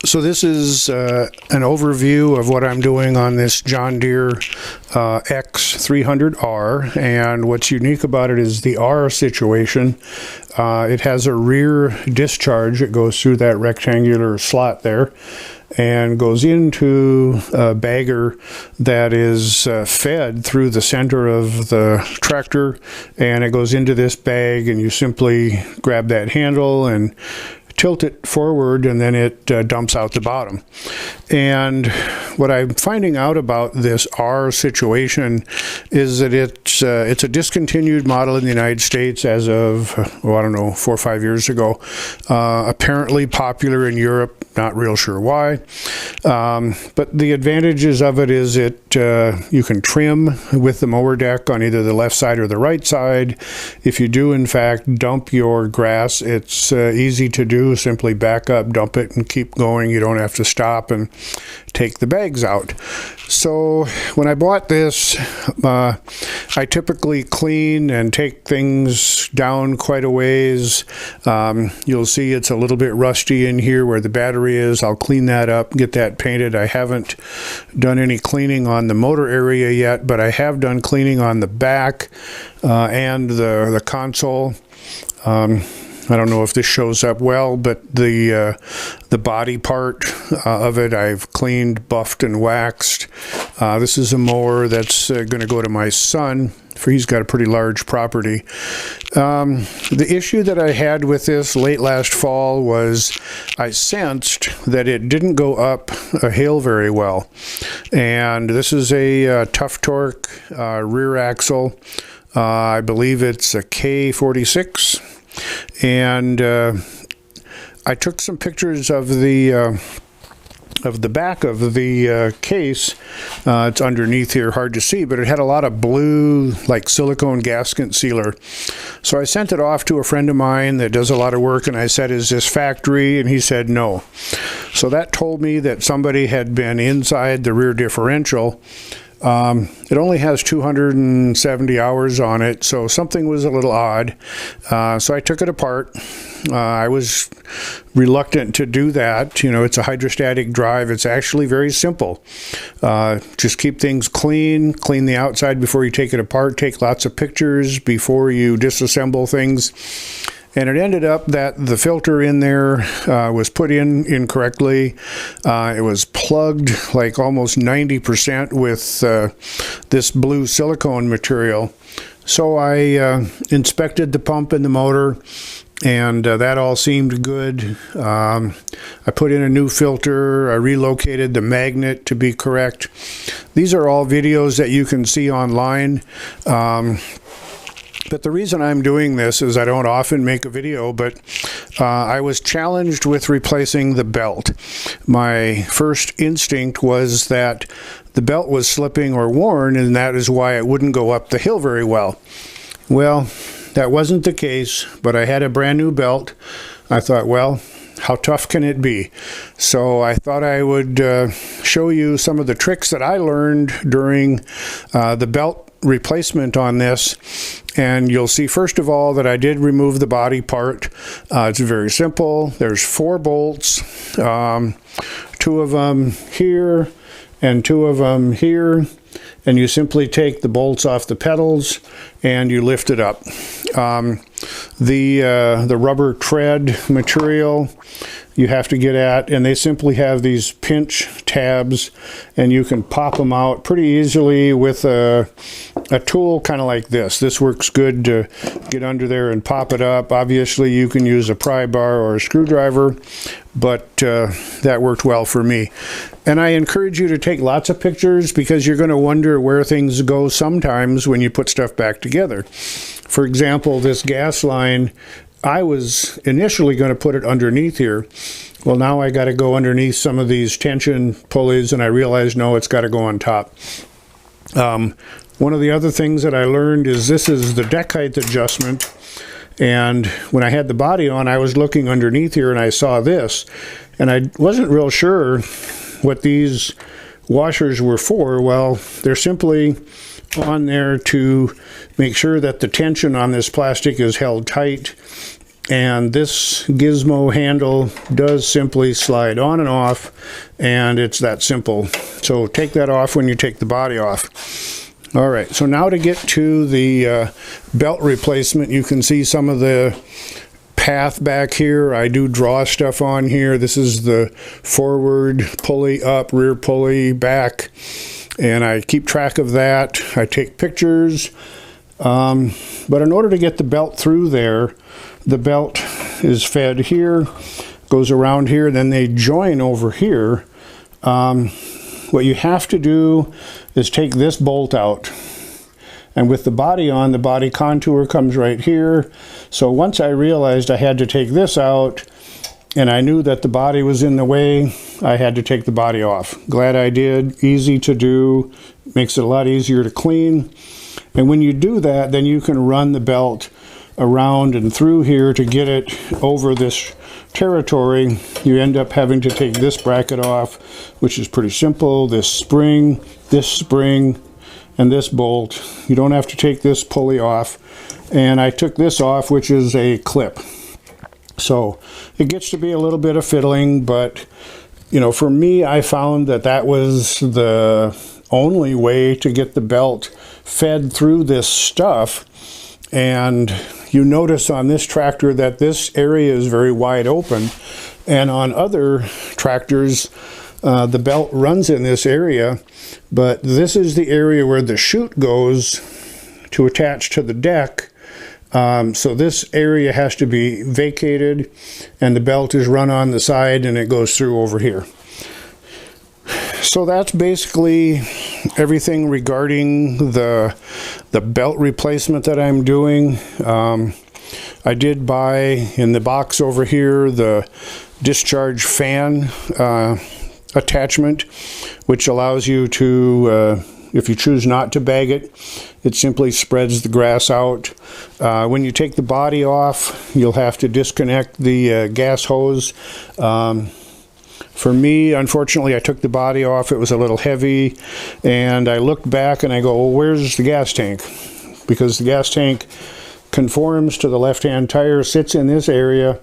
So this is an overview of what I'm doing on this John Deere X300R, and what's unique about it is the R situation. It has a rear discharge. It goes through that rectangular slot there and goes into a bagger that is fed through the center of the tractor, and it goes into this bag, and you simply grab that handle and tilt it forward, and then it dumps out the bottom. And what I'm finding out about this R situation is that it's a discontinued model in the United States as of, oh, I don't know, 4 or 5 years ago. Apparently popular in Europe, not real sure why. But the advantages of it is you can trim with the mower deck on either the left side or the right side. If you do in fact dump your grass, it's easy to do. Simply back up, dump it, and keep going. You don't have to stop and take the bags out. So when I bought this, I typically clean and take things down quite a ways. You'll see it's a little bit rusty in here where the battery is. I'll clean that up, get that painted. I haven't done any cleaning on the motor area yet, but I have done cleaning on the back and the console. I don't know if this shows up well, but the body part of it I've cleaned, buffed, and waxed. This is a mower that's going to go to my son, for he's got a pretty large property. The issue that I had with this late last fall was I sensed that it didn't go up a hill very well. And this is a tough torque rear axle. I believe it's a K46. And I took some pictures of the back of the case. It's underneath here, hard to see, but it had a lot of blue, like silicone gasket sealer. So I sent it off to a friend of mine that does a lot of work, and I said, "Is this factory?" And he said no. So that told me that somebody had been inside the rear differential. It only has 270 hours on it, so something was a little odd. So I took it apart. I was reluctant to do that. You know, it's a hydrostatic drive. It's actually very simple. Just keep things clean the outside before you take it apart, take lots of pictures before you disassemble things. And it ended up that the filter in there was put in incorrectly. It was plugged like almost 90% with this blue silicone material. So I inspected the pump and the motor, and that all seemed good. I put in a new filter. I relocated the magnet to be correct. These are all videos that you can see online. But the reason I'm doing this is I don't often make a video, but I was challenged with replacing the belt. My first instinct was that the belt was slipping or worn, and that is why it wouldn't go up the hill very well. Well, that wasn't the case, but I had a brand new belt. I thought, well, how tough can it be? So I thought I would show you some of the tricks that I learned during the belt replacement on this. And you'll see first of all that I did remove the body part. It's very simple. There's 4 bolts, 2 of them here and 2 of them here, and you simply take the bolts off the pedals and you lift it up. The rubber tread material you have to get at, and they simply have these pinch tabs, and you can pop them out pretty easily with a tool kind of like this. This works good to get under there and pop it up. Obviously you can use a pry bar or a screwdriver, but that worked well for me. And I encourage you to take lots of pictures, because you're going to wonder where things go sometimes when you put stuff back together. For example, this gas line, I was initially going to put it underneath here. Well, now I got to go underneath some of these tension pulleys, and I realized, no, it's got to go on top. One of the other things that I learned is this is the deck height adjustment. And when I had the body on, I was looking underneath here and I saw this, and I wasn't real sure what these washers were for. Well, they're simply on there to make sure that the tension on this plastic is held tight and this gizmo handle does simply slide on and off, and it's that simple. So take that off when you take the body off. All right, so now to get to the belt replacement, you can see some of the path back here. I do draw stuff on here. This is the forward pulley up, rear pulley back, and I keep track of that. I take pictures, but in order to get the belt through there, the belt is fed here, goes around here, then they join over here. What you have to do is take this bolt out. And with the body on, the body contour comes right here. So once I realized I had to take this out, and I knew that the body was in the way, I had to take the body off. Glad I did. Easy to do. Makes it a lot easier to clean. And when you do that, then you can run the belt around and through here to get it over this territory. You end up having to take this bracket off, which is pretty simple. This spring, and this bolt. You don't have to take this pulley off. And I took this off, which is a clip. So it gets to be a little bit of fiddling, but you know, for me, I found that that was the only way to get the belt fed through this stuff. And you notice on this tractor that this area is very wide open, and on other tractors the belt runs in this area, but this is the area where the chute goes to attach to the deck. So this area has to be vacated, and the belt is run on the side and it goes through over here. So that's basically everything regarding the belt replacement that I'm doing. I did buy in the box over here the Discharged Fan Attachment, which allows you to, if you choose not to bag it, it simply spreads the grass out. When you take the body off, you'll have to disconnect the gas hose. For me, unfortunately, I took the body off. It was a little heavy, and I looked back and I go, well, where's the gas tank? Because the gas tank conforms to the left-hand tire, sits in this area.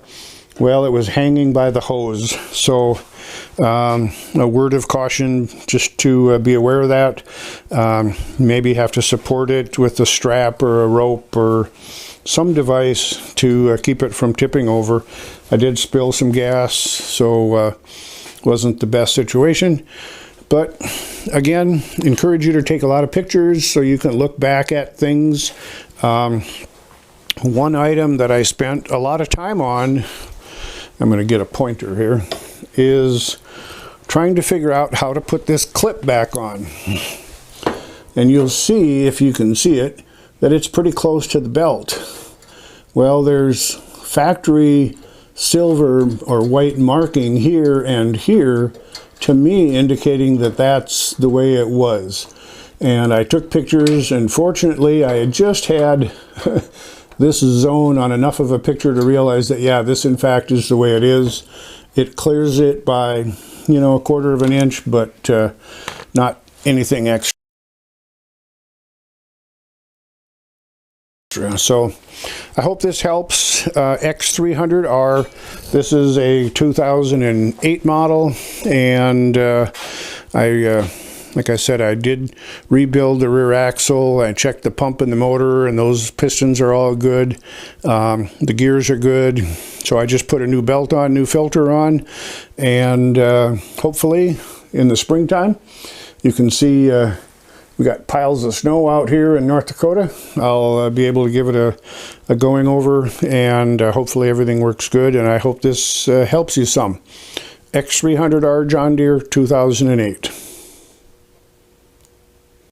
Well, it was hanging by the hose. So a word of caution, just to be aware of that. Maybe have to support it with a strap or a rope or some device to keep it from tipping over. I did spill some gas, so wasn't the best situation. But again, encourage you to take a lot of pictures so you can look back at things. One item that I spent a lot of time on, I'm going to get a pointer here, is trying to figure out how to put this clip back on. And you'll see, if you can see it, that it's pretty close to the belt. Well, there's factory silver or white marking here and here, to me indicating that that's the way it was. And I took pictures, and fortunately I had just had this zone on enough of a picture to realize that, yeah, this in fact is the way it is. It clears it by, you know, 1/4 of an inch, but not anything extra. So I hope this helps. X300R. This is a 2008 model, and like I said, I did rebuild the rear axle. I checked the pump and the motor, and those pistons are all good. The gears are good. So I just put a new belt on, new filter on, and hopefully in the springtime, you can see we got piles of snow out here in North Dakota. I'll be able to give it a going over, and hopefully everything works good, and I hope this helps you some. X300R John Deere 2008.